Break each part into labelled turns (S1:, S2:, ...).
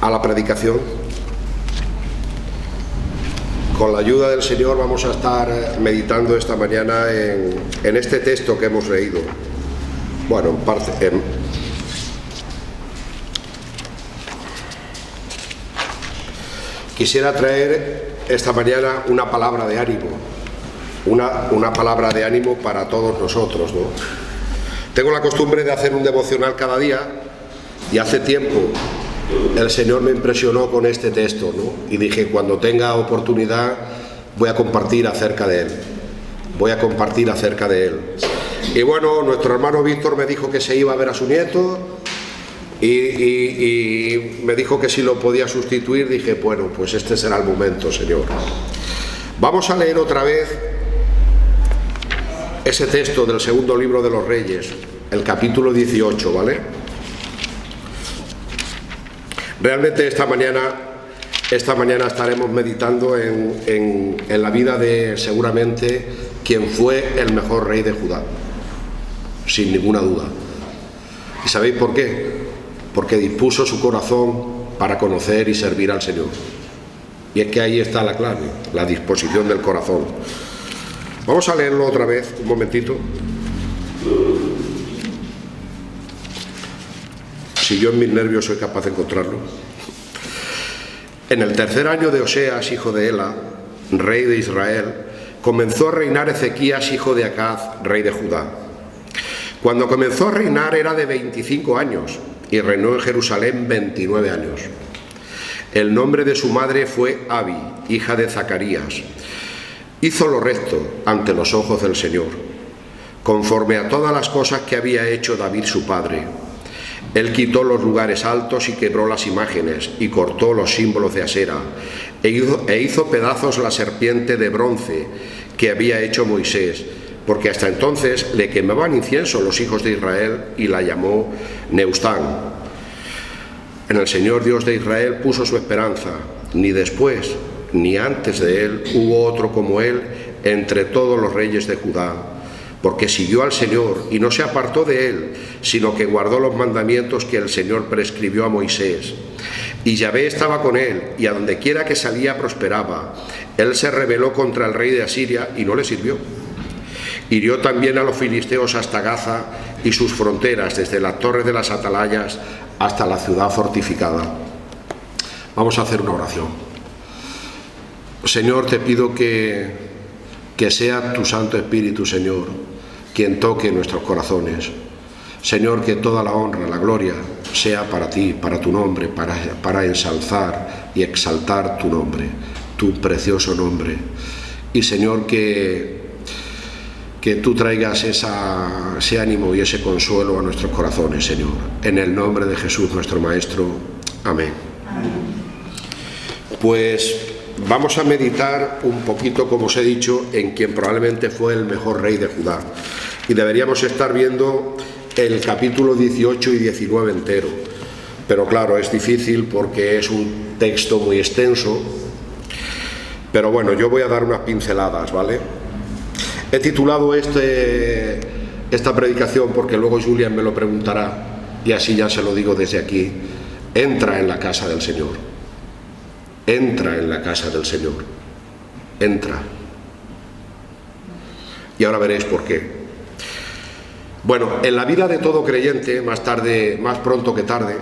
S1: a la predicación. Con la ayuda del Señor vamos a estar meditando esta mañana en este texto que hemos leído. Bueno, en parte. Quisiera traer esta mañana una palabra de ánimo, una palabra de ánimo para todos nosotros, ¿no? Tengo la costumbre de hacer un devocional cada día y hace tiempo el Señor me impresionó con este texto, ¿no? Y dije, cuando tenga oportunidad voy a compartir acerca de él. Y bueno, nuestro hermano Víctor me dijo que se iba a ver a su nieto y me dijo que si lo podía sustituir. Dije, bueno, pues este será el momento, Señor. Vamos a leer otra vez ese texto del segundo libro de los Reyes, el capítulo 18, ¿vale? Realmente esta mañana estaremos meditando en la vida de, seguramente, quien fue el mejor rey de Judá, sin ninguna duda. ¿Y sabéis por qué? Porque dispuso su corazón para conocer y servir al Señor. Y es que ahí está la clave, la disposición del corazón. Vamos a leerlo otra vez, un momentito. Si yo en mis nervios soy capaz de encontrarlo. En el tercer año de Oseas, hijo de Ela, rey de Israel, comenzó a reinar Ezequías, hijo de Acaz, rey de Judá. Cuando comenzó a reinar era de 25 años y reinó en Jerusalén 29 años. El nombre de su madre fue Abi, hija de Zacarías. Hizo lo recto ante los ojos del Señor, conforme a todas las cosas que había hecho David su padre. Él quitó los lugares altos y quebró las imágenes y cortó los símbolos de Asera e hizo pedazos la serpiente de bronce que había hecho Moisés, porque hasta entonces le quemaban incienso los hijos de Israel, y la llamó Neustán. En el Señor Dios de Israel puso su esperanza. Ni después ni antes de él hubo otro como él entre todos los reyes de Judá, porque siguió al Señor y no se apartó de él, sino que guardó los mandamientos que el Señor prescribió a Moisés. Y Yahvé estaba con él, y a donde quiera que salía prosperaba. Él se rebeló contra el rey de Asiria y no le sirvió. Hirió también a los filisteos hasta Gaza y sus fronteras, desde las torres de las atalayas hasta la ciudad fortificada. Vamos a hacer una oración. Señor, te pido que sea tu Santo Espíritu, Señor, quien toque nuestros corazones. Señor, que toda la honra, la gloria sea para ti, para tu nombre, para ensalzar y exaltar tu nombre, tu precioso nombre. Y Señor, que tú traigas ese ánimo y ese consuelo a nuestros corazones, Señor. En el nombre de Jesús, nuestro Maestro. Amén. Pues vamos a meditar un poquito, como os he dicho, en quien probablemente fue el mejor rey de Judá. Y deberíamos estar viendo el capítulo 18 y 19 entero. Pero claro, es difícil porque es un texto muy extenso. Pero bueno, yo voy a dar unas pinceladas, ¿vale? He titulado esta predicación, porque luego Julián me lo preguntará, y así ya se lo digo desde aquí: entra en la casa del Señor. Entra en la casa del Señor. Entra. Y ahora veréis por qué. Bueno, en la vida de todo creyente, más pronto que tarde,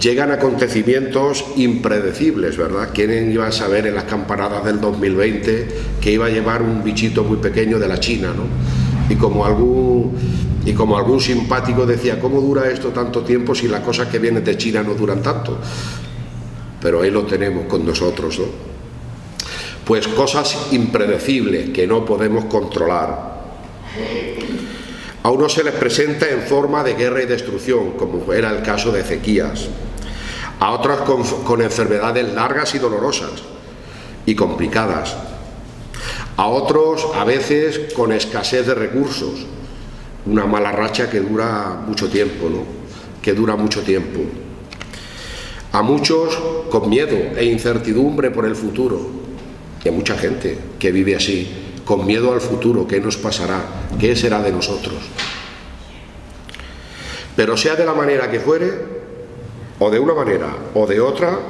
S1: llegan acontecimientos impredecibles, ¿verdad? ¿Quién iba a saber en las campanadas del 2020 que iba a llevar un bichito muy pequeño de la China, ¿no? Y como algún simpático decía, ¿cómo dura esto tanto tiempo si las cosas que vienen de China no duran tanto? Pero ahí lo tenemos con nosotros, ¿no? Pues cosas impredecibles que no podemos controlar. A unos se les presenta en forma de guerra y destrucción, como era el caso de Ezequías. A otros con enfermedades largas y dolorosas y complicadas. A otros, a veces, con escasez de recursos. Una mala racha que dura mucho tiempo, ¿no? Que dura mucho tiempo. A muchos con miedo e incertidumbre por el futuro. Y a mucha gente que vive así, con miedo al futuro. ¿Qué nos pasará? ¿Qué será de nosotros? Pero sea de la manera que fuere, o de una manera o de otra,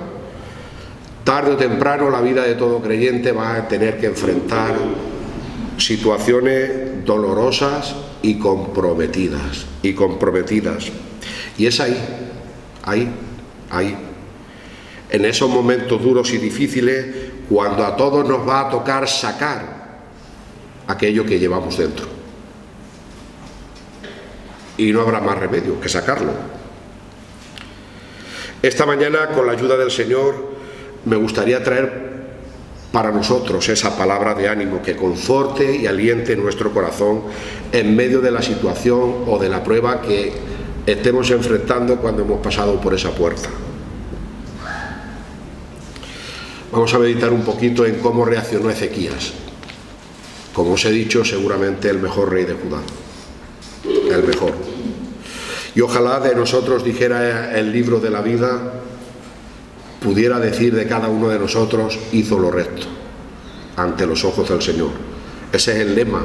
S1: tarde o temprano la vida de todo creyente va a tener que enfrentar situaciones dolorosas y comprometidas. Y es ahí, en esos momentos duros y difíciles, cuando a todos nos va a tocar sacar aquello que llevamos dentro. Y no habrá más remedio que sacarlo. Esta mañana, con la ayuda del Señor, me gustaría traer para nosotros esa palabra de ánimo que conforte y aliente nuestro corazón en medio de la situación o de la prueba que estemos enfrentando cuando hemos pasado por esa puerta. Vamos a meditar un poquito en cómo reaccionó Ezequías. Como os he dicho, seguramente el mejor rey de Judá. El mejor. Y ojalá de nosotros, dijera el libro de la vida, pudiera decir de cada uno de nosotros: hizo lo recto ante los ojos del Señor. Ese es el lema.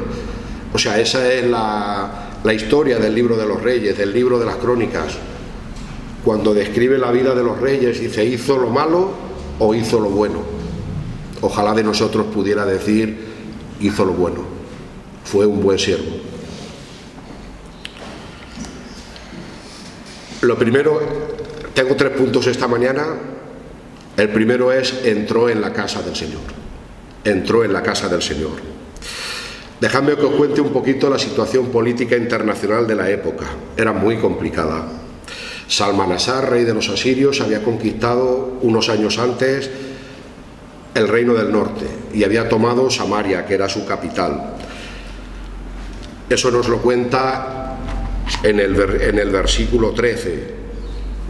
S1: O sea, esa es la historia del libro de los reyes, del libro de las crónicas. Cuando describe la vida de los reyes, dice: ¿hizo lo malo o hizo lo bueno? Ojalá de nosotros pudiera decir: hizo lo bueno, fue un buen siervo. Lo primero, tengo 3 puntos esta mañana. El primero es: entró en la casa del Señor. Entró en la casa del Señor. Dejadme que os cuente un poquito la situación política internacional de la época. Era muy complicada. Salmanasar, rey de los asirios, había conquistado unos años antes el reino del norte y había tomado Samaria, que era su capital. Eso nos lo cuenta en el versículo 13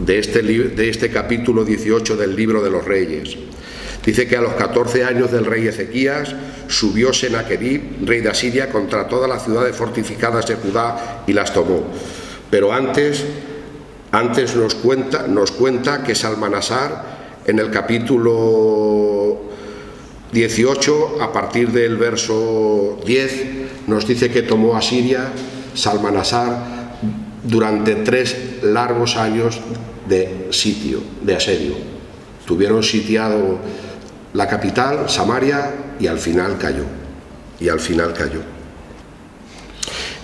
S1: de este capítulo 18 del libro de los Reyes. Dice que a los 14 años del rey Ezequías subió Senaquerib, rey de Asiria, contra todas las ciudades fortificadas de Judá y las tomó. Pero antes nos cuenta que Salmanasar, en el capítulo 18, a partir del verso 10, nos dice que tomó a Siria, Salmanasar, durante 3 largos años de sitio, de asedio. Tuvieron sitiado la capital, Samaria, y al final cayó.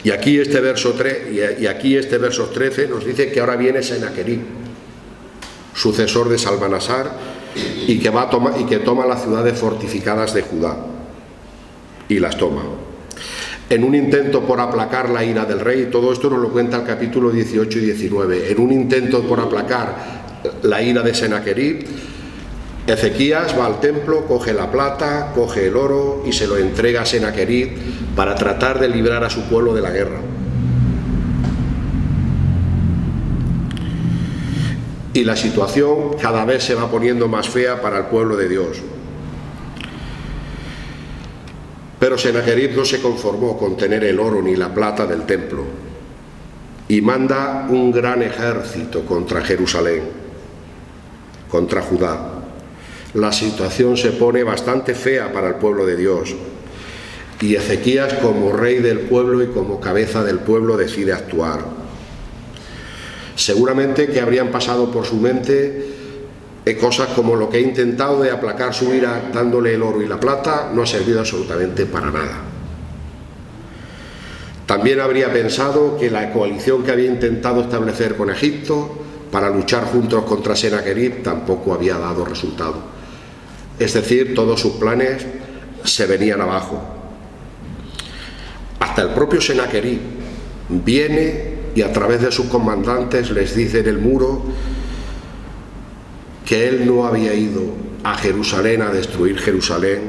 S1: Y aquí este verso 13 nos dice que ahora viene Senaquerib, sucesor de Salmanasar, y que toma las ciudades fortificadas de Judá, y las toma. En un intento por aplacar la ira del rey, todo esto nos lo cuenta el capítulo 18 y 19, en un intento por aplacar la ira de Senaquerib, Ezequías va al templo, coge la plata, coge el oro y se lo entrega a Senaquerib para tratar de librar a su pueblo de la guerra. Y la situación cada vez se va poniendo más fea para el pueblo de Dios. Pero Senaquerib no se conformó con tener el oro ni la plata del templo y manda un gran ejército contra Jerusalén, contra Judá. La situación se pone bastante fea para el pueblo de Dios y Ezequías, como rey del pueblo y como cabeza del pueblo, decide actuar. Seguramente que habrían pasado por su mente cosas como: lo que he intentado de aplacar su ira dándole el oro y la plata no ha servido absolutamente para nada. También habría pensado que la coalición que había intentado establecer con Egipto para luchar juntos contra Senaquerib tampoco había dado resultado. Es decir, todos sus planes se venían abajo. Hasta el propio Senaquerib viene y a través de sus comandantes les dice en el muro que él no había ido a Jerusalén a destruir Jerusalén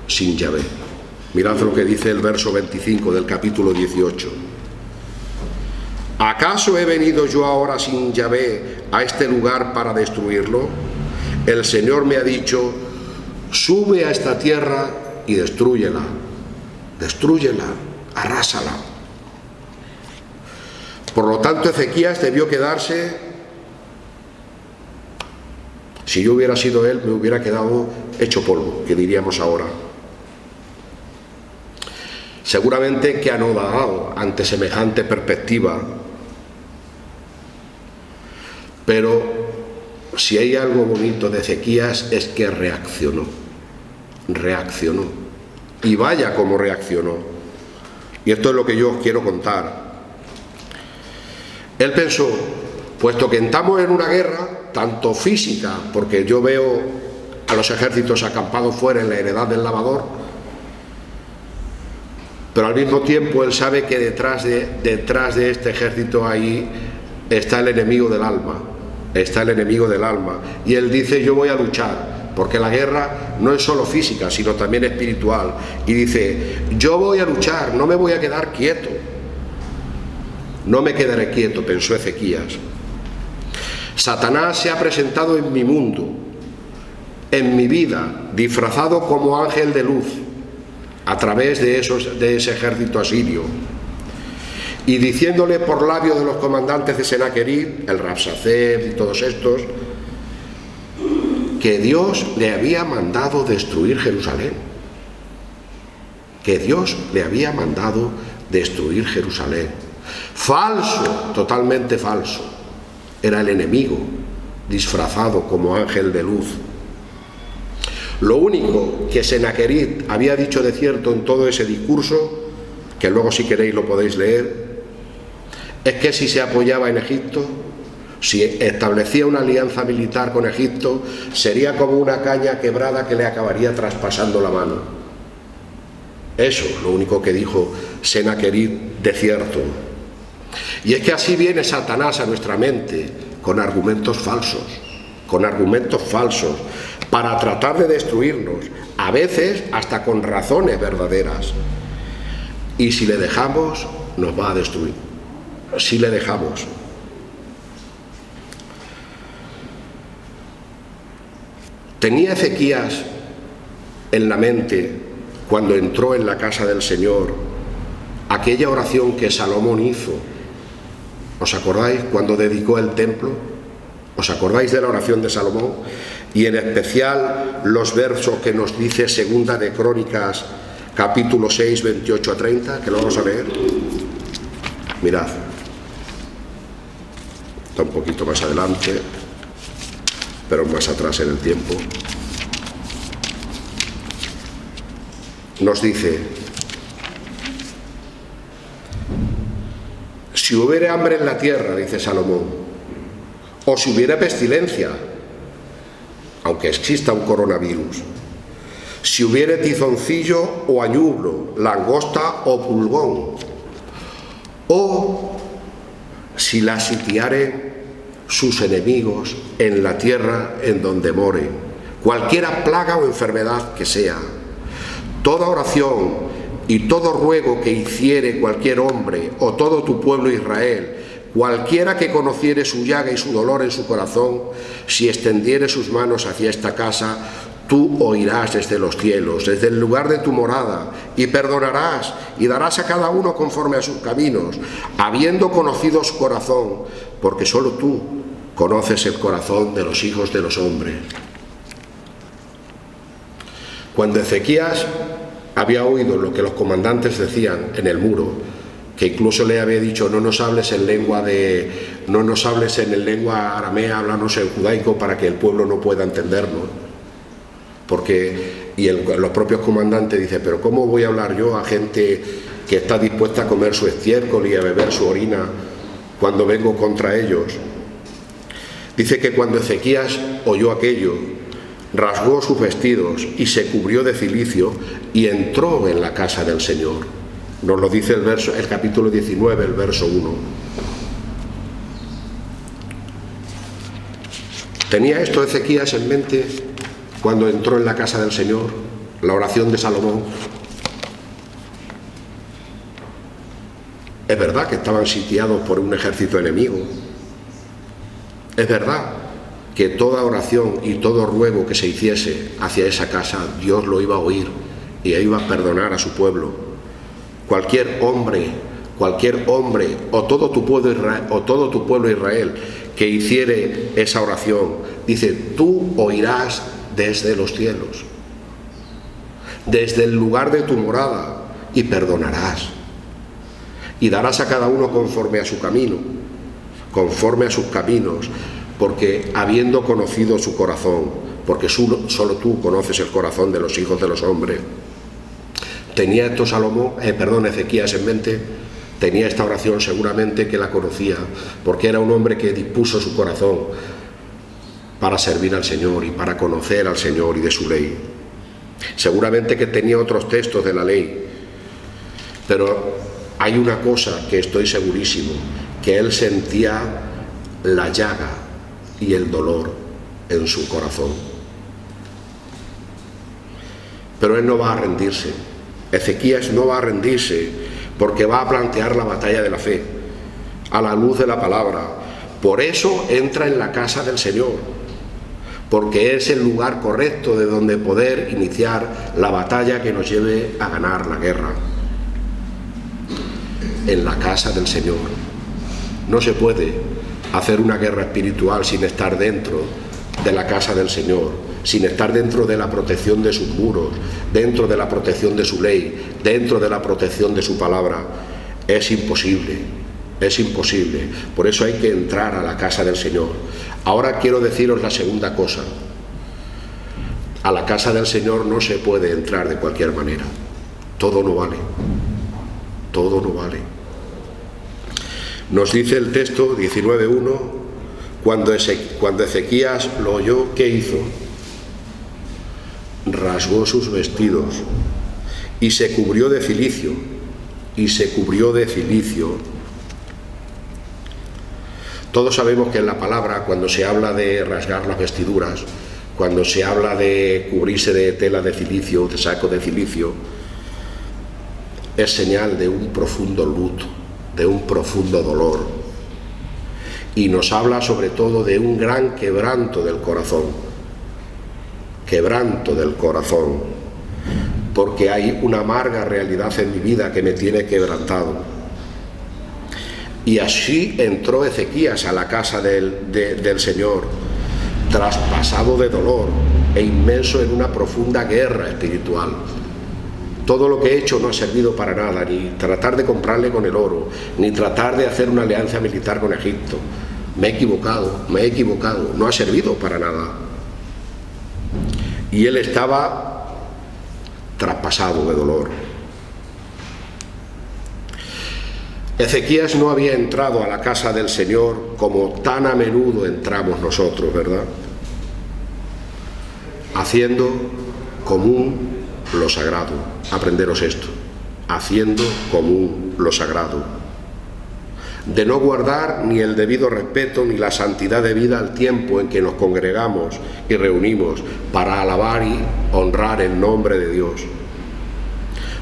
S1: sin Yahvé. Mirad lo que dice el verso 25 del capítulo 18. ¿Acaso he venido yo ahora sin Yahvé a este lugar para destruirlo? El Señor me ha dicho: sube a esta tierra y destrúyela, arrásala. Por lo tanto, Ezequías debió quedarse. Si yo hubiera sido él, me hubiera quedado hecho polvo, que diríamos ahora. Seguramente que anodado ante semejante perspectiva, pero si hay algo bonito de Ezequías es que reaccionó. Y vaya como reaccionó. Y esto es lo que yo os quiero contar. Él pensó, puesto que estamos en una guerra, tanto física, porque yo veo a los ejércitos acampados fuera en la heredad del lavador, pero al mismo tiempo él sabe que detrás de este ejército ahí está el enemigo del alma, y él dice, yo voy a luchar, porque la guerra no es solo física, sino también espiritual, y dice, yo voy a luchar, no me voy a quedar quieto, no me quedaré quieto, pensó Ezequías. Satanás se ha presentado en mi mundo, en mi vida, disfrazado como ángel de luz, a través de ese ejército asirio, y diciéndole por labio de los comandantes de Senaquerib, el Rabsaceb y todos estos, que Dios le había mandado destruir Jerusalén. Falso, totalmente falso. Era el enemigo, disfrazado como ángel de luz. Lo único que Senaquerib había dicho de cierto en todo ese discurso, que luego si queréis lo podéis leer, es que si se apoyaba en Egipto, si establecía una alianza militar con Egipto, sería como una caña quebrada que le acabaría traspasando la mano. Eso es lo único que dijo Senaquerib de cierto. Y es que así viene Satanás a nuestra mente, con argumentos falsos, para tratar de destruirnos, a veces hasta con razones verdaderas. Y si le dejamos, nos va a destruir. Si le dejamos. Tenía Ezequías en la mente, cuando entró en la casa del Señor, aquella oración que Salomón hizo. ¿Os acordáis cuando dedicó el templo? ¿Os acordáis de la oración de Salomón? Y en especial los versos que nos dice Segunda de Crónicas, capítulo 6, 28 a 30, que lo vamos a leer. Mirad. Está un poquito más adelante, pero más atrás en el tiempo. Nos dice: si hubiere hambre en la tierra, dice Salomón, o si hubiera pestilencia, aunque exista un coronavirus, si hubiere tizoncillo o añublo, langosta o pulgón, o si la sitiaren sus enemigos en la tierra en donde moren, cualquiera plaga o enfermedad que sea, toda oración y todo ruego que hiciere cualquier hombre o todo tu pueblo Israel, cualquiera que conociere su llaga y su dolor en su corazón, si extendiere sus manos hacia esta casa, tú oirás desde los cielos, desde el lugar de tu morada, y perdonarás y darás a cada uno conforme a sus caminos, habiendo conocido su corazón, porque solo tú conoces el corazón de los hijos de los hombres. Cuando Ezequías había oído lo que los comandantes decían en el muro, que incluso le había dicho: no nos hables en lengua aramea, háblanos en judaico para que el pueblo no pueda entendernos. Los propios comandantes dicen: pero ¿cómo voy a hablar yo a gente que está dispuesta a comer su estiércol y a beber su orina cuando vengo contra ellos? Dice que cuando Ezequías oyó aquello, rasgó sus vestidos y se cubrió de cilicio y entró en la casa del Señor. Nos lo dice el capítulo 19, el verso 1. ¿Tenía esto Ezequías en mente cuando entró en la casa del Señor? La oración de Salomón. Es verdad que estaban sitiados por un ejército enemigo. Es verdad que toda oración y todo ruego que se hiciese hacia esa casa, Dios lo iba a oír y iba a perdonar a su pueblo. Cualquier hombre o todo tu pueblo Israel que hiciere esa oración, dice: tú oirás desde los cielos, desde el lugar de tu morada, y perdonarás y darás a cada uno conforme a su camino, conforme a sus caminos, porque habiendo conocido su corazón, porque solo tú conoces el corazón de los hijos de los hombres, tenía esto Ezequías en mente, tenía esta oración, seguramente que la conocía, porque era un hombre que dispuso su corazón para servir al Señor y para conocer al Señor y de su ley. Seguramente que tenía otros textos de la ley, pero hay una cosa que estoy segurísimo, que él sentía la llaga y el dolor en su corazón. Pero él no va a rendirse. Ezequías no va a rendirse, porque va a plantear la batalla de la fe a la luz de la palabra. Por eso entra en la casa del Señor, porque es el lugar correcto de donde poder iniciar la batalla que nos lleve a ganar la guerra. En la casa del Señor. No se puede hacer una guerra espiritual sin estar dentro de la casa del Señor, sin estar dentro de la protección de sus muros, dentro de la protección de su ley, dentro de la protección de su palabra. Es imposible, es imposible. Por eso hay que entrar a la casa del Señor. Ahora quiero deciros la segunda cosa. A la casa del Señor no se puede entrar de cualquier manera. Todo no vale. Todo no vale. Nos dice el texto 19:1, cuando Ezequías lo oyó, ¿qué hizo? Rasgó sus vestidos y se cubrió de cilicio, Todos sabemos que en la palabra, cuando se habla de rasgar las vestiduras, cuando se habla de cubrirse de tela de cilicio, de saco de cilicio, es señal de un profundo luto, de un profundo dolor, y nos habla sobre todo de un gran quebranto del corazón, porque hay una amarga realidad en mi vida que me tiene quebrantado. Y así entró Ezequías a la casa del Señor, traspasado de dolor e inmerso en una profunda guerra espiritual. Todo lo que he hecho no ha servido para nada, ni tratar de comprarle con el oro, ni tratar de hacer una alianza militar con Egipto. Me he equivocado, no ha servido para nada. Y él estaba traspasado de dolor. Ezequías no había entrado a la casa del Señor como tan a menudo entramos nosotros, ¿verdad? Haciendo común lo sagrado. Aprenderos esto: haciendo común lo sagrado, de no guardar ni el debido respeto ni la santidad debida al tiempo en que nos congregamos y reunimos para alabar y honrar el nombre de Dios.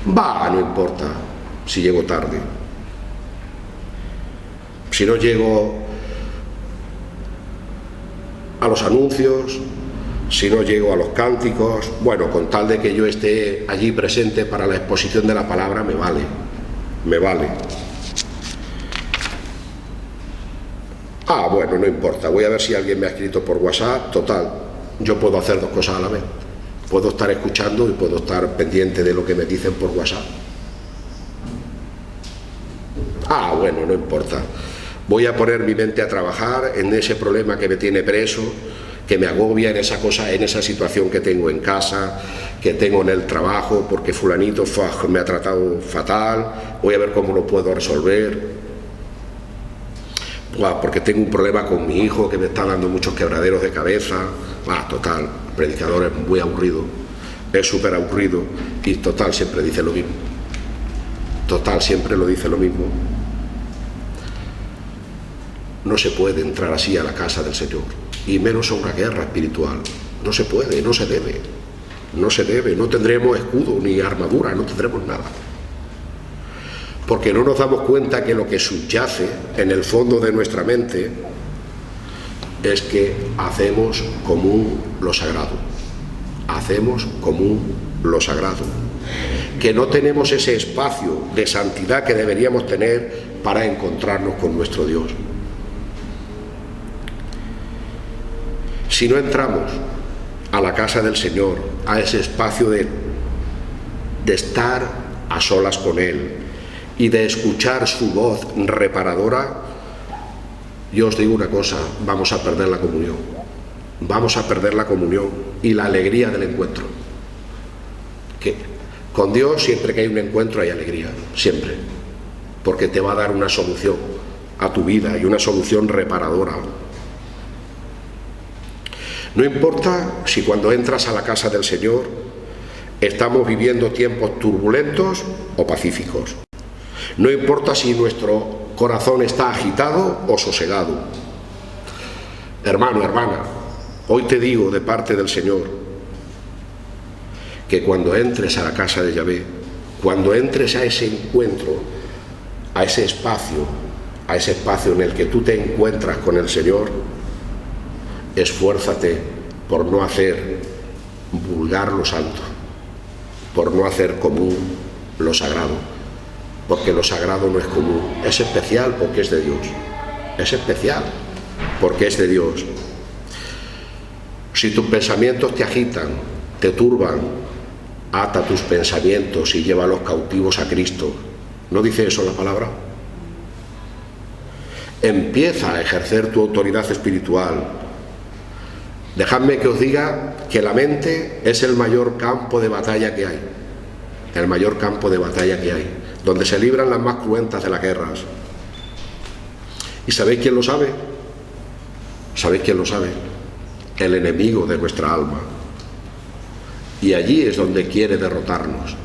S1: No importa si llego tarde, si no llego a los anuncios, si no llego a los cánticos, bueno, con tal de que yo esté allí presente para la exposición de la palabra, me vale. Bueno, no importa, voy a ver si alguien me ha escrito por WhatsApp. Total, yo puedo hacer dos cosas a la vez. Puedo estar escuchando y puedo estar pendiente de lo que me dicen por WhatsApp. Bueno, no importa. Voy a poner mi mente a trabajar en ese problema que me tiene preso, que me agobia, en esa situación que tengo en casa, que tengo en el trabajo, porque fulanito me ha tratado fatal. Voy a ver cómo lo puedo resolver. Porque tengo un problema con mi hijo que me está dando muchos quebraderos de cabeza. Total, el predicador es muy aburrido, es súper aburrido, y total, siempre dice lo mismo. No se puede entrar así a la casa del Señor, y menos a una guerra espiritual. No se puede, no se debe. No tendremos escudo ni armadura, no tendremos nada. Porque no nos damos cuenta que lo que subyace en el fondo de nuestra mente es que hacemos común lo sagrado. Que no tenemos ese espacio de santidad que deberíamos tener para encontrarnos con nuestro Dios. Si no entramos a la casa del Señor, a ese espacio de estar a solas con Él y de escuchar su voz reparadora, yo os digo una cosa, vamos a perder la comunión. Vamos a perder la comunión y la alegría del encuentro. Que con Dios, siempre que hay un encuentro hay alegría, siempre, porque te va a dar una solución a tu vida y una solución reparadora. No importa si cuando entras a la casa del Señor estamos viviendo tiempos turbulentos o pacíficos. No importa si nuestro corazón está agitado o sosegado. Hermano, hermana, hoy te digo de parte del Señor que cuando entres a la casa de Yahvé, cuando entres a ese encuentro, a ese espacio en el que tú te encuentras con el Señor, esfuérzate por no hacer vulgar lo santo, por no hacer común lo sagrado, porque lo sagrado no es común, es especial porque es de Dios, es especial porque es de Dios. Si tus pensamientos te agitan, te turban, ata tus pensamientos y llévalos cautivos a Cristo. ¿No dice eso la palabra? Empieza a ejercer tu autoridad espiritual. Dejadme que os diga que la mente es el mayor campo de batalla que hay. El mayor campo de batalla que hay, donde se libran las más cruentas de las guerras. ¿Y sabéis quién lo sabe? ¿Sabéis quién lo sabe? El enemigo de nuestra alma. Y allí es donde quiere derrotarnos.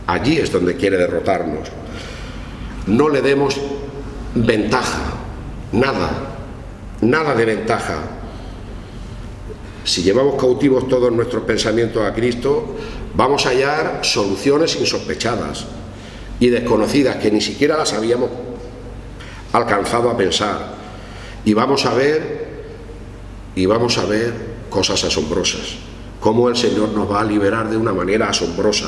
S1: Allí es donde quiere derrotarnos. No le demos ventaja, nada de ventaja. Si llevamos cautivos todos nuestros pensamientos a Cristo, vamos a hallar soluciones insospechadas y desconocidas que ni siquiera las habíamos alcanzado a pensar. Y vamos a ver cosas asombrosas. Cómo el Señor nos va a liberar de una manera asombrosa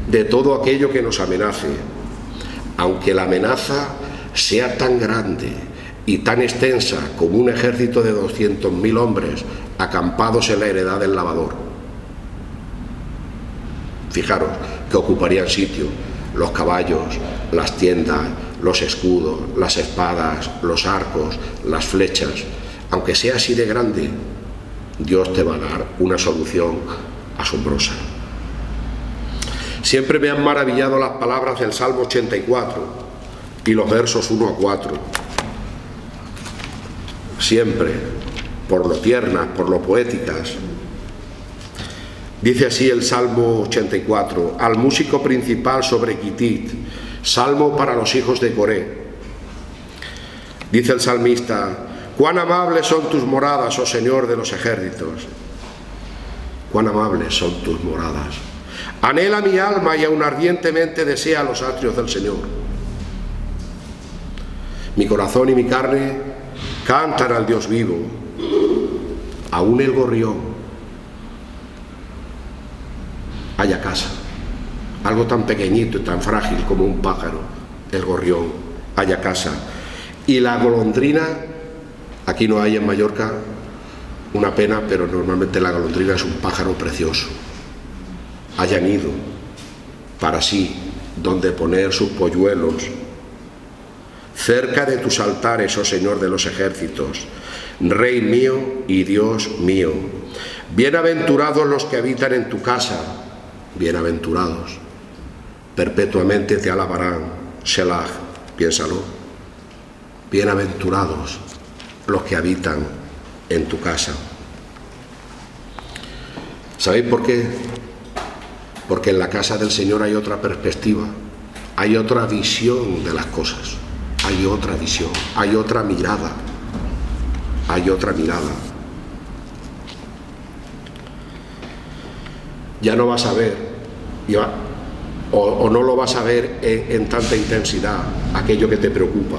S1: de todo aquello que nos amenace, aunque la amenaza sea tan grande y tan extensa como un ejército de 200.000 hombres acampados en la heredad del lavador. Fijaros que ocuparían sitio los caballos, las tiendas, los escudos, las espadas, los arcos, las flechas. Aunque sea así de grande, Dios te va a dar una solución asombrosa. Siempre me han maravillado las palabras del Salmo 84 y los versos 1 a 4. Siempre, por lo tiernas, por lo poéticas. Dice así el Salmo 84, al músico principal sobre Gitit, salmo para los hijos de Coré. Dice el salmista, cuán amables son tus moradas, oh Señor de los ejércitos. Cuán amables son tus moradas. Anhela mi alma y aún ardientemente desea los atrios del Señor. Mi corazón y mi carne cantan al Dios vivo. Aún el gorrión halla casa. Algo tan pequeñito y tan frágil como un pájaro, el gorrión halla casa. Y la golondrina, aquí no hay en Mallorca, una pena, pero normalmente la golondrina es un pájaro precioso. Haya nido para sí donde poner sus polluelos. Cerca de tus altares, oh Señor de los ejércitos, Rey mío y Dios mío. Bienaventurados los que habitan en tu casa, bienaventurados, perpetuamente te alabarán. Selah, piénsalo. Bienaventurados los que habitan en tu casa. ¿Sabéis por qué? Porque en la casa del Señor hay otra perspectiva, hay otra visión de las cosas, hay otra visión, hay otra mirada, hay otra mirada. Ya no vas a ver, o no lo vas a ver en tanta intensidad, aquello que te preocupa.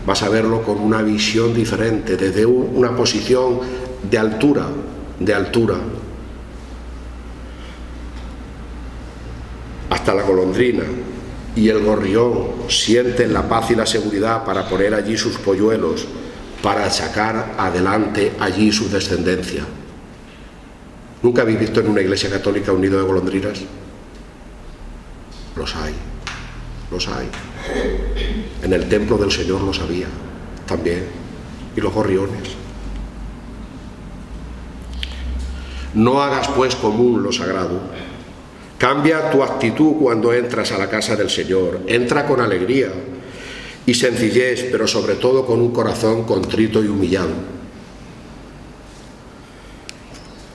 S1: Vas a verlo con una visión diferente, desde una posición de altura, Hasta la golondrina y el gorrión sienten la paz y la seguridad para poner allí sus polluelos, para sacar adelante allí su descendencia. ¿Nunca habéis visto en una iglesia católica un nido de golondrinas? Los hay. En el templo del Señor los había. también, y los gorriones. No hagas pues común lo sagrado. Cambia tu actitud cuando entras a la casa del Señor. Entra con alegría y sencillez, pero sobre todo con un corazón contrito y humillado.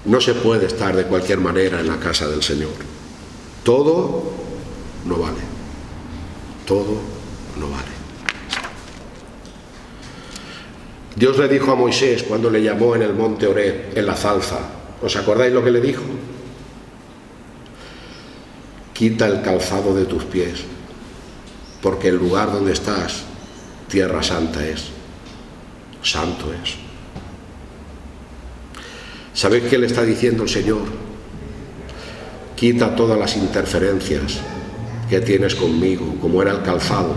S1: No se puede estar de cualquier manera en la casa del Señor. Todo no vale. Todo no vale. Dios le dijo a Moisés cuando le llamó en el monte Horeb, en la zarza. ¿Os acordáis lo que le dijo? Quita el calzado de tus pies, porque el lugar donde estás, tierra santa es. Santo es. ¿Sabéis qué le está diciendo el Señor? Quita todas las interferencias que tienes conmigo, como era el calzado,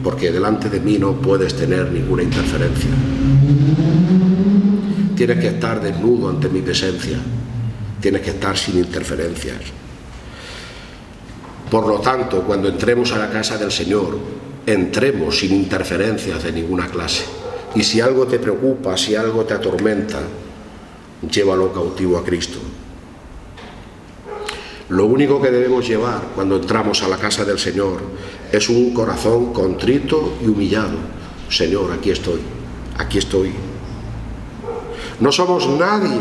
S1: porque delante de mí no puedes tener ninguna interferencia. Tienes que estar desnudo ante mi presencia, tienes que estar sin interferencias. Por lo tanto, cuando entremos a la casa del Señor, entremos sin interferencias de ninguna clase. Y si algo te preocupa, si algo te atormenta, llévalo cautivo a Cristo. Lo único que debemos llevar cuando entramos a la casa del Señor es un corazón contrito y humillado. Señor, aquí estoy, aquí estoy. No somos nadie,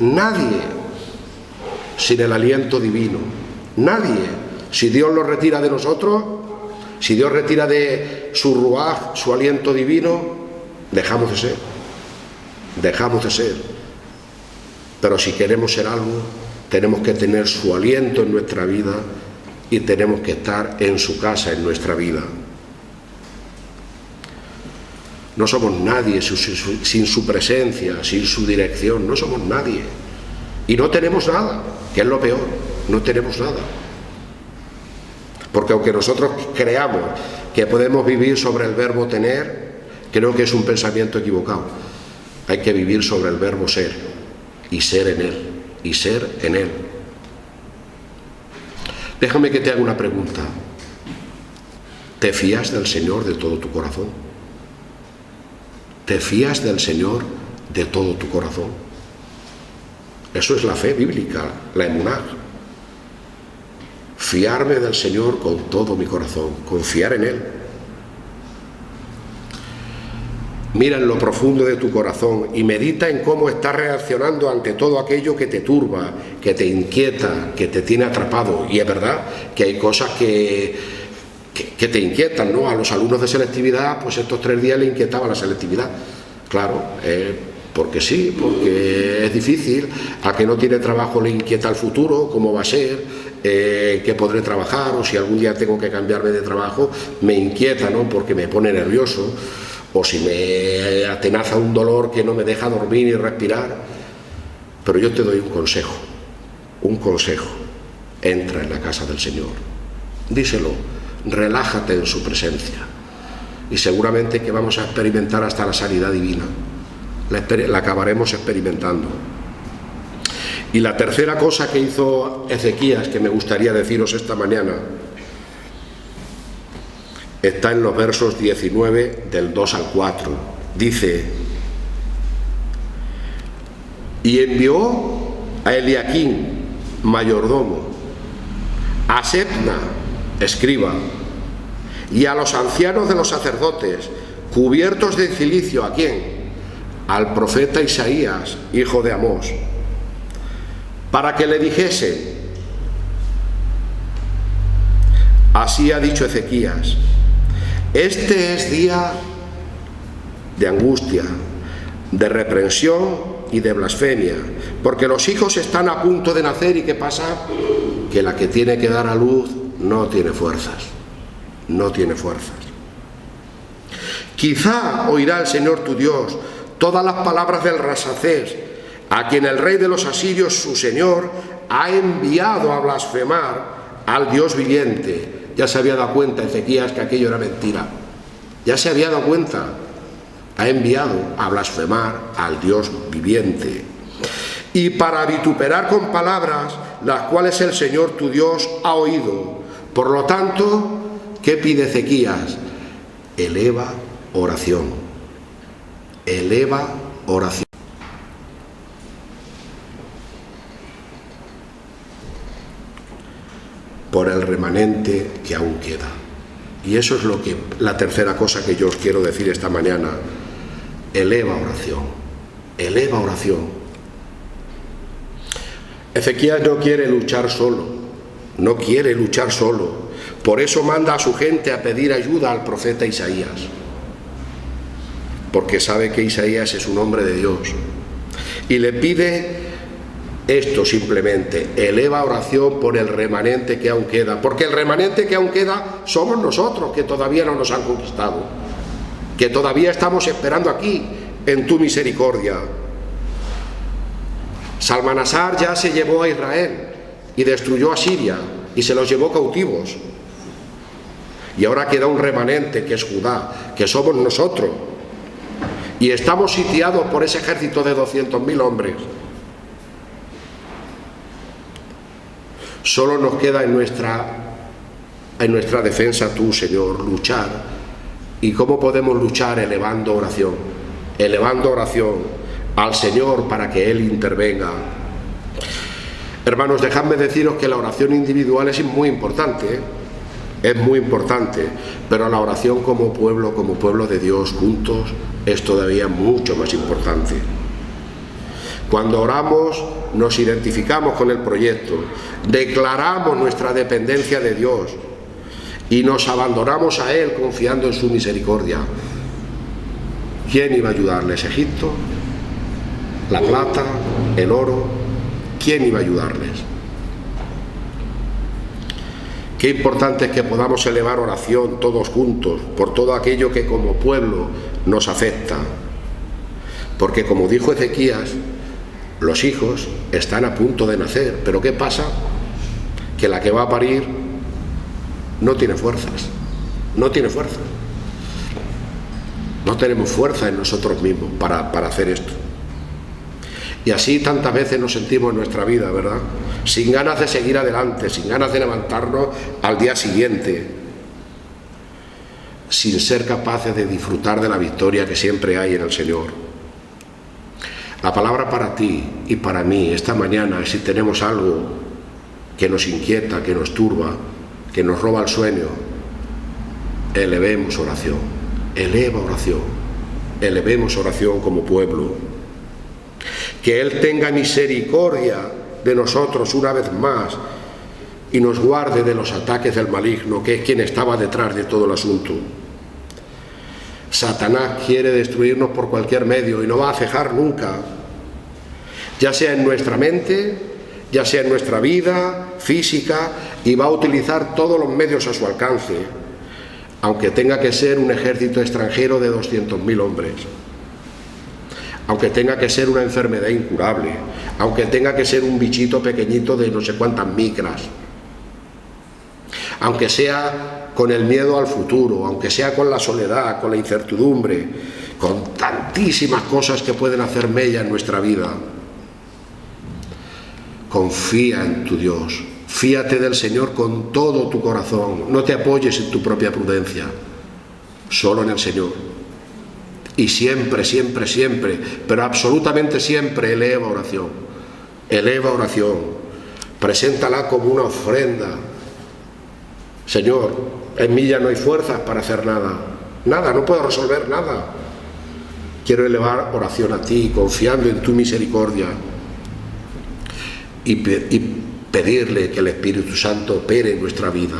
S1: nadie sin el aliento divino, nadie. Si Dios lo retira de nosotros, si Dios retira de su ruaj, su aliento divino, dejamos de ser, dejamos de ser. Pero si queremos ser algo, tenemos que tener su aliento en nuestra vida y tenemos que estar en su casa en nuestra vida. No somos nadie sin su presencia, sin su dirección, no somos nadie. Y no tenemos nada, que es lo peor, no tenemos nada. Porque aunque nosotros creamos que podemos vivir sobre el verbo tener, creo que es un pensamiento equivocado. Hay que vivir sobre el verbo ser, y ser en Él, y ser en Él. Déjame que te haga una pregunta. ¿Te fías del Señor de todo tu corazón? ¿Te fías del Señor de todo tu corazón? Eso es la fe bíblica, la emuná. Fiarme del Señor con todo mi corazón, confiar en Él. Mira en lo profundo de tu corazón y medita en cómo estás reaccionando ante todo aquello que te turba, que te inquieta, que te tiene atrapado. Y es verdad que hay cosas que te inquietan, ¿no? A los alumnos de selectividad, pues estos 3 días le inquietaba la selectividad. Claro, porque sí, porque es difícil. A que no tiene trabajo le inquieta el futuro, cómo va a ser, qué podré trabajar, o si algún día tengo que cambiarme de trabajo, me inquieta, ¿no? Porque me pone nervioso. O si me atenaza un dolor que no me deja dormir y respirar. Pero yo te doy un consejo, entra en la casa del Señor, díselo, relájate en su presencia, y seguramente que vamos a experimentar hasta la sanidad divina, la acabaremos experimentando. Y la tercera cosa que hizo Ezequías, que me gustaría deciros esta mañana, está en los versos 19 del 2 al 4. Dice: y envió a Eliaquín, mayordomo, a Sebna, escriba, y a los ancianos de los sacerdotes, cubiertos de cilicio. ¿A quién? Al profeta Isaías, hijo de Amós, para que le dijesen: así ha dicho Ezequías, este es día de angustia, de reprensión y de blasfemia, porque los hijos están a punto de nacer. ¿Y qué pasa? Que la que tiene que dar a luz no tiene fuerzas, no tiene fuerzas. Quizá oirá el Señor tu Dios todas las palabras del Rasacés, a quien el rey de los asirios, su señor, ha enviado a blasfemar al Dios viviente. Ya se había dado cuenta Ezequías que aquello era mentira. Ya se había dado cuenta. Ha enviado a blasfemar al Dios viviente. Y para vituperar con palabras las cuales el Señor tu Dios ha oído. Por lo tanto, ¿qué pide Ezequías? Eleva oración. Eleva oración. Por el remanente que aún queda. Y eso es la tercera cosa que yo os quiero decir esta mañana. Eleva oración. Eleva oración. Ezequías no quiere luchar solo. No quiere luchar solo. Por eso manda a su gente a pedir ayuda al profeta Isaías. Porque sabe que Isaías es un hombre de Dios. Y le pide esto simplemente: eleva oración por el remanente que aún queda, porque el remanente que aún queda somos nosotros, que todavía no nos han conquistado, que todavía estamos esperando aquí en tu misericordia. Salmanasar ya se llevó a Israel y destruyó a Siria y se los llevó cautivos, y ahora queda un remanente que es Judá, que somos nosotros, y estamos sitiados por ese ejército de 200.000 hombres. Solo nos queda en nuestra defensa tú, Señor, luchar. ¿Y cómo podemos luchar? Elevando oración al Señor para que Él intervenga. Hermanos, dejadme deciros que la oración individual es muy importante, es muy importante, pero la oración como pueblo de Dios juntos es todavía mucho más importante. Cuando oramos nos identificamos con el proyecto, declaramos nuestra dependencia de Dios y nos abandonamos a Él confiando en su misericordia. ¿Quién iba a ayudarles? ¿Egipto? ¿La plata? ¿El oro? ¿Quién iba a ayudarles? Qué importante es que podamos elevar oración todos juntos por todo aquello que como pueblo nos afecta. Porque como dijo Ezequías, los hijos están a punto de nacer, pero ¿qué pasa? Que la que va a parir no tiene fuerzas, no tiene fuerzas. No tenemos fuerza en nosotros mismos para hacer esto. Y así tantas veces nos sentimos en nuestra vida, ¿verdad? Sin ganas de seguir adelante, sin ganas de levantarnos al día siguiente, sin ser capaces de disfrutar de la victoria que siempre hay en el Señor. La palabra para ti y para mí esta mañana es: si tenemos algo que nos inquieta, que nos turba, que nos roba el sueño, elevemos oración, elevemos oración como pueblo. Que Él tenga misericordia de nosotros una vez más y nos guarde de los ataques del maligno, que es quien estaba detrás de todo el asunto. Satanás quiere destruirnos por cualquier medio y no va a cejar nunca, ya sea en nuestra mente, ya sea en nuestra vida física, y va a utilizar todos los medios a su alcance, aunque tenga que ser un ejército extranjero de 200.000 hombres, aunque tenga que ser una enfermedad incurable, aunque tenga que ser un bichito pequeñito de no sé cuántas micras, aunque sea con el miedo al futuro, aunque sea con la soledad, con la incertidumbre, con tantísimas cosas que pueden hacer mella en nuestra vida. Confía en tu Dios, fíate del Señor con todo tu corazón, no te apoyes en tu propia prudencia, solo en el Señor. Y siempre, siempre, siempre, pero absolutamente siempre, eleva oración, preséntala como una ofrenda. Señor, en mí ya no hay fuerzas para hacer nada, no puedo resolver nada. Quiero elevar oración a ti, confiando en tu misericordia, y pedirle que el Espíritu Santo opere en nuestra vida,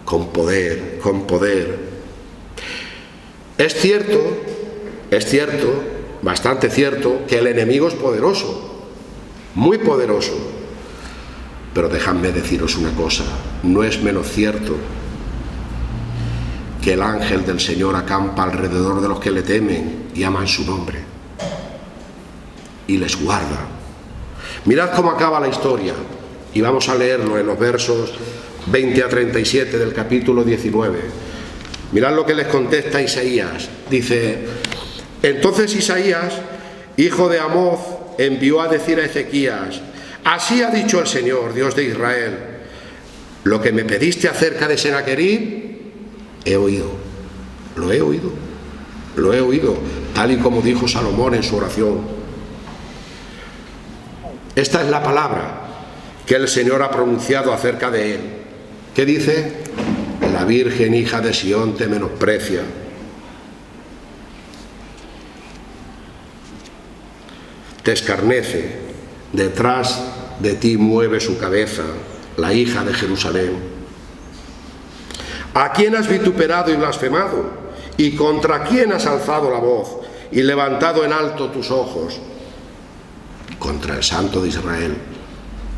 S1: con poder. Es cierto, bastante cierto, que el enemigo es poderoso, muy poderoso. Pero dejadme deciros una cosa, no es menos cierto que el ángel del Señor acampa alrededor de los que le temen y aman su nombre, y les guarda. Mirad cómo acaba la historia, y vamos a leerlo en los versos 20 a 37 del capítulo 19. Mirad lo que les contesta Isaías. Dice: entonces Isaías, hijo de Amoz, envió a decir a Ezequías: así ha dicho el Señor, Dios de Israel, lo que me pediste acerca de Sennacherib, he oído. lo he oído, tal y como dijo Salomón en su oración. Esta es la palabra que el Señor ha pronunciado acerca de él. ¿Qué dice? La Virgen hija de Sión te menosprecia. Te escarnece, detrás de ti mueve su cabeza la hija de Jerusalén. ¿A quién has vituperado y blasfemado? ¿Y contra quién has alzado la voz y levantado en alto tus ojos? Contra el Santo de Israel.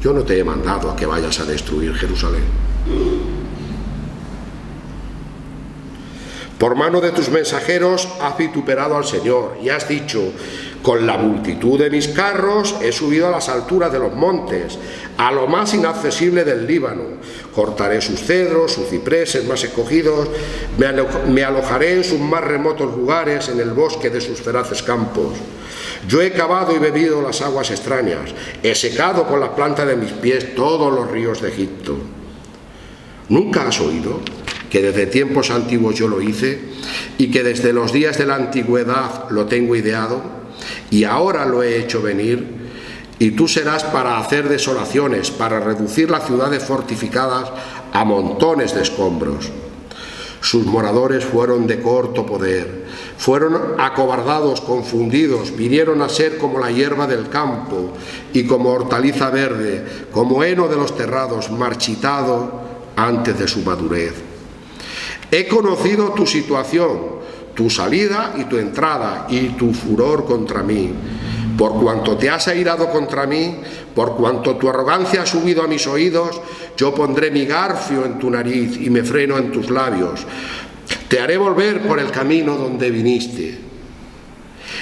S1: Yo no te he mandado a que vayas a destruir Jerusalén. Por mano de tus mensajeros has vituperado al Señor y has dicho: con la multitud de mis carros he subido a las alturas de los montes, a lo más inaccesible del Líbano. Cortaré sus cedros, sus cipreses más escogidos, me alojaré en sus más remotos lugares, en el bosque de sus feraces campos. Yo he cavado y bebido las aguas extrañas, he secado con la planta de mis pies todos los ríos de Egipto. ¿Nunca has oído que desde tiempos antiguos yo lo hice y que desde los días de la antigüedad lo tengo ideado y ahora lo he hecho venir? Y tú serás para hacer desolaciones, para reducir las ciudades fortificadas a montones de escombros. Sus moradores fueron de corto poder, fueron acobardados, confundidos, vinieron a ser como la hierba del campo y como hortaliza verde, como heno de los terrados, marchitado antes de su madurez. He conocido tu situación, tu salida y tu entrada y tu furor contra mí. Por cuanto te has airado contra mí, por cuanto tu arrogancia ha subido a mis oídos, yo pondré mi garfio en tu nariz y me freno en tus labios. Te haré volver por el camino donde viniste.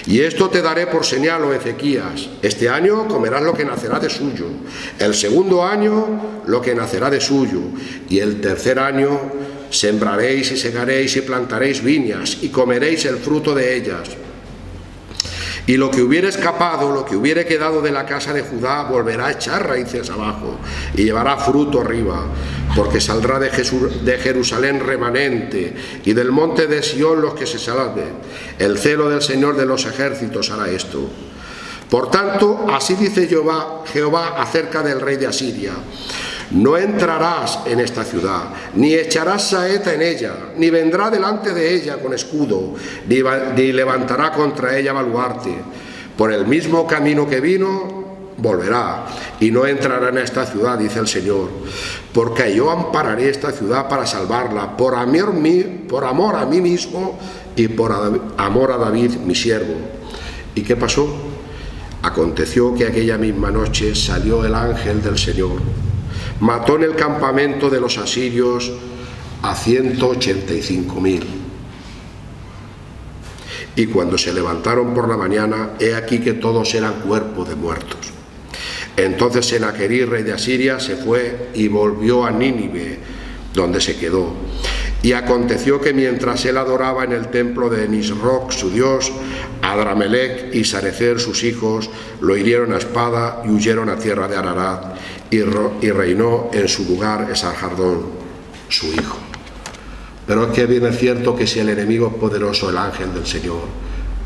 S1: Y esto te daré por señal, oh Ezequías: este año comerás lo que nacerá de suyo, el segundo año lo que nacerá de suyo, y el tercer año sembraréis y segaréis y plantaréis viñas y comeréis el fruto de ellas. Y lo que hubiere escapado, lo que hubiere quedado de la casa de Judá, volverá a echar raíces abajo y llevará fruto arriba, porque saldrá de Jerusalén remanente y del monte de Sión los que se salven. El celo del Señor de los ejércitos hará esto. Por tanto, así dice Jehová acerca del rey de Asiria: no entrarás en esta ciudad, ni echarás saeta en ella, ni vendrá delante de ella con escudo, ni levantará contra ella baluarte. Por el mismo camino que vino, volverá, y no entrará en esta ciudad, dice el Señor, porque yo ampararé esta ciudad para salvarla, por amor a mí mismo y por amor a David, mi siervo. ¿Y qué pasó? Aconteció que aquella misma noche salió el ángel del Señor. Mató en el campamento de los asirios a 185.000. Y cuando se levantaron por la mañana, he aquí que todos eran cuerpos de muertos. Entonces Senaquerib, rey de Asiria, se fue y volvió a Nínive, donde se quedó. Y aconteció que mientras él adoraba en el templo de Nisroch, su dios, Adramelech y Sarecer, sus hijos, lo hirieron a espada y huyeron a tierra de Ararat, y reinó en su lugar Esarhadón, su hijo. Pero es que bien es cierto que si el enemigo es poderoso, el ángel del Señor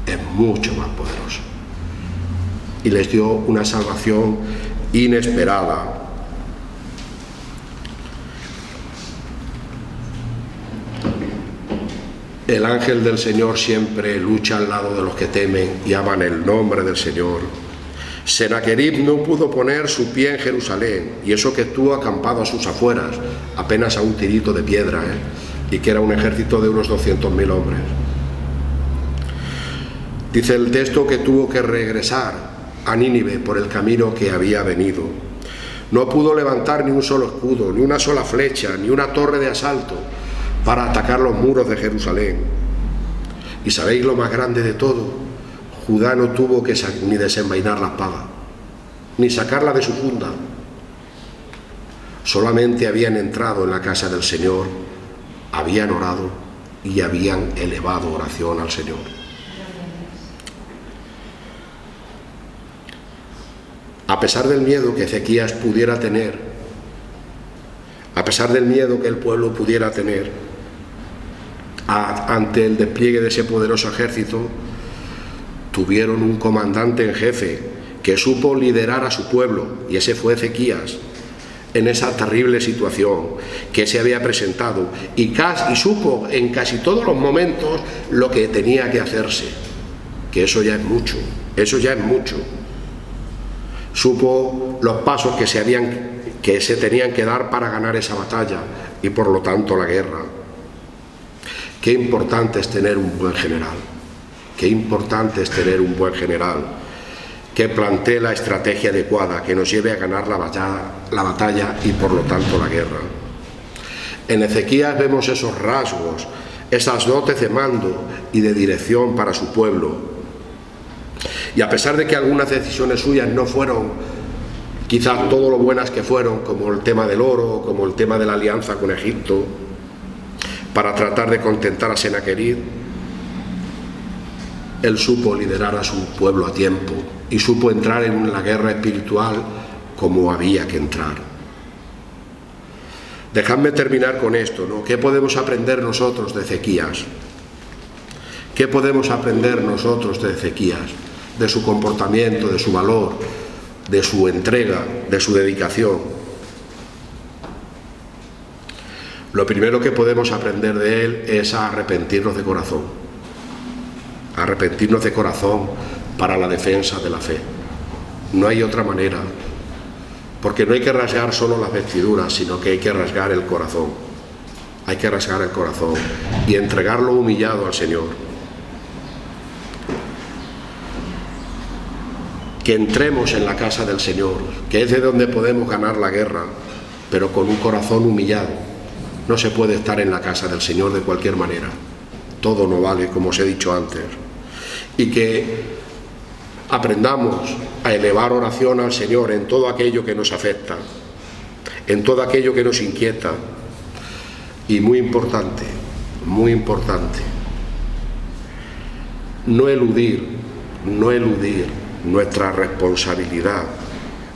S1: es mucho más poderoso. Y les dio una salvación inesperada. El ángel del Señor siempre lucha al lado de los que temen y aman el nombre del Señor. Senaquerib no pudo poner su pie en Jerusalén, y eso que estuvo acampado a sus afueras, apenas a un tirito de piedra, y que era un ejército de unos 200.000 hombres. Dice el texto que tuvo que regresar a Nínive por el camino que había venido. No pudo levantar ni un solo escudo, ni una sola flecha, ni una torre de asalto para atacar los muros de Jerusalén. ¿Y sabéis lo más grande de todo? Judá no tuvo que ni desenvainar la espada, ni sacarla de su funda. Solamente habían entrado en la casa del Señor, habían orado y habían elevado oración al Señor. A pesar del miedo que Ezequías pudiera tener, a pesar del miedo que el pueblo pudiera tener, ante el despliegue de ese poderoso ejército, tuvieron un comandante en jefe que supo liderar a su pueblo, y ese fue Ezequías, en esa terrible situación que se había presentado, y supo en casi todos los momentos lo que tenía que hacerse, que eso ya es mucho, Supo los pasos que se tenían que dar para ganar esa batalla y por lo tanto la guerra. Qué importante es tener un buen general, que plantee la estrategia adecuada, que nos lleve a ganar la batalla y por lo tanto la guerra. En Ezequías vemos esos rasgos, esas dotes de mando y de dirección para su pueblo. Y a pesar de que algunas decisiones suyas no fueron quizás todo lo buenas que fueron, como el tema del oro, como el tema de la alianza con Egipto, para tratar de contentar a Senaquerib, él supo liderar a su pueblo a tiempo y supo entrar en la guerra espiritual como había que entrar. Dejadme terminar con esto, ¿no? ¿Qué podemos aprender nosotros de Ezequías? ¿Qué podemos aprender nosotros de Ezequías? De su comportamiento, de su valor, de su entrega, de su dedicación. Lo primero que podemos aprender de él es a arrepentirnos de corazón. Arrepentirnos de corazón para la defensa de la fe. No hay otra manera, porque no hay que rasgar solo las vestiduras, sino que hay que rasgar el corazón. Hay que rasgar el corazón y entregarlo humillado al Señor. Que entremos en la casa del Señor, que es de donde podemos ganar la guerra, pero con un corazón humillado. No se puede estar en la casa del Señor de cualquier manera. Todo no vale, como os he dicho antes. Y que aprendamos a elevar oración al Señor en todo aquello que nos afecta, en todo aquello que nos inquieta. Y muy importante, no eludir nuestra responsabilidad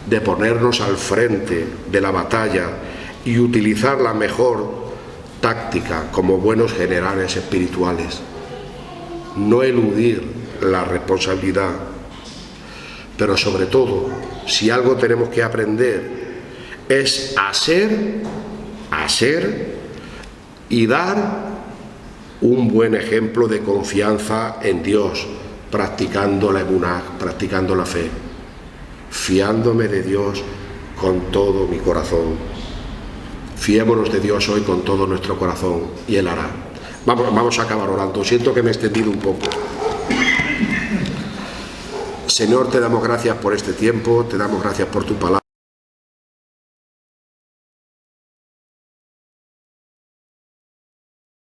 S1: de ponernos al frente de la batalla y utilizar la mejor táctica como buenos generales espirituales. No eludir la responsabilidad, pero sobre todo, si algo tenemos que aprender es a ser y dar un buen ejemplo de confianza en Dios, practicando la emuná, practicando la fe, fiándome de Dios con todo mi corazón. Fiémonos de Dios hoy con todo nuestro corazón y Él hará. Vamos a acabar orando. Siento que me he extendido un poco. Señor, te damos gracias por este tiempo, te damos gracias por tu palabra.